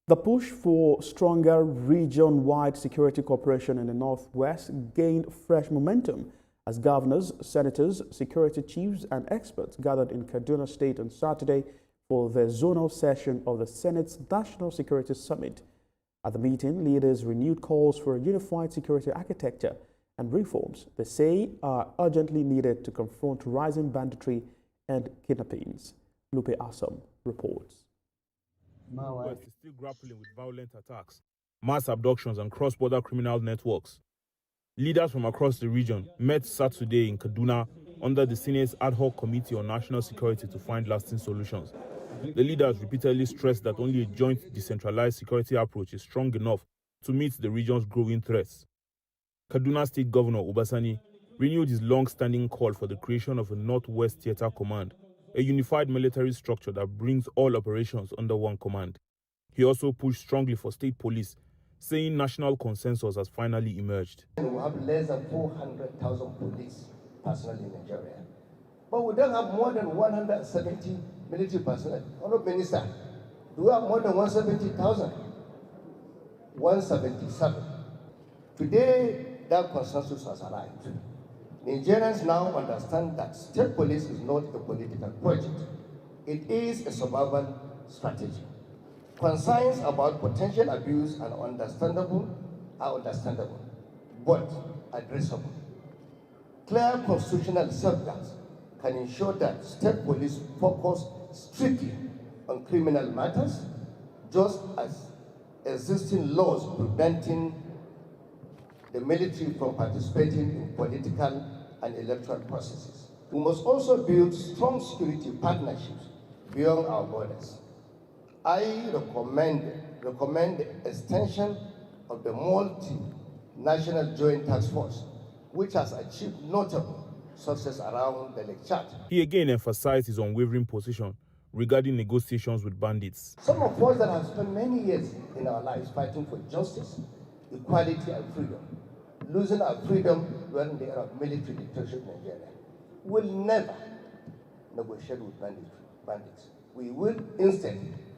The push for stronger region-wide security cooperation in the Northwest gained fresh momentum as governors, senators, security chiefs and experts gathered in Kaduna State on Saturday for the zonal session of the Senate's National Security Summit. At the meeting, leaders renewed calls for a unified security architecture and reforms they say are urgently needed to confront rising banditry and kidnappings. Lupe Assam reports. The West is still grappling with violent attacks, mass abductions and cross-border criminal networks. Leaders from across the region met Saturday in Kaduna under the Senate's Ad Hoc Committee on National Security to find lasting solutions. The leaders repeatedly stressed that only a joint decentralized security approach is strong enough to meet the region's growing threats. Kaduna State Governor Obasani renewed his long-standing call for the creation of a Northwest Theater Command, a unified military structure that brings all operations under one command. He also pushed strongly for state police, saying national consensus has finally emerged. We have less than 400,000 police personnel in Nigeria, but we don't have more than 170 military personnel. Honorable Minister, do we have more than 170,000? 177. Today, that consensus has arrived. Nigerians now understand that state police is not a political project. It is a survival strategy. Concerns about potential abuse are understandable, but addressable. Clear constitutional safeguards can ensure that state police focus strictly on criminal matters, just as existing laws preventing the military from participating in political and electoral processes. We must also build strong security partnerships beyond our borders. I recommend the extension of the multinational joint task force, which has achieved notable success around the Lake Chad. He again emphasized his unwavering position regarding negotiations with bandits. Some of us that have spent many years in our lives fighting for justice, equality and freedom, losing our freedom during the era of military dictatorship in Nigeria, will never negotiate with bandits. We will instead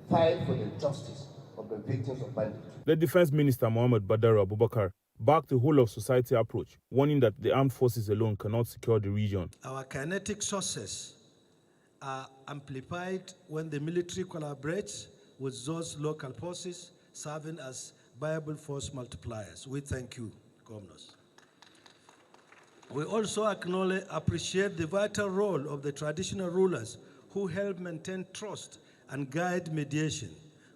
fight for the justice of the victims of banditry. The Defense Minister Mohammed Badar Abubakar backed the whole of society approach, warning that the armed forces alone cannot secure the region. Our kinetic sources are amplified when the military collaborates with those local forces, serving as viable force multipliers. We thank you, Governors. We also appreciate the vital role of the traditional rulers who help maintain trust and guide mediation.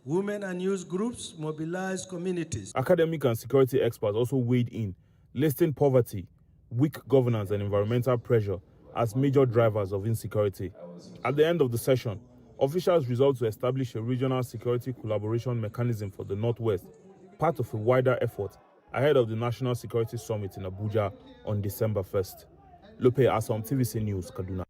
Women and youth groups mobilize communities. Academic and security experts also weighed in, listing poverty, weak governance and environmental pressure as major drivers of insecurity. At the end of the session, officials resolved to establish a regional security collaboration mechanism for the Northwest, part of a wider effort ahead of the National Security Summit in Abuja on December 1st. Lupe Assam, TVC News, Kaduna.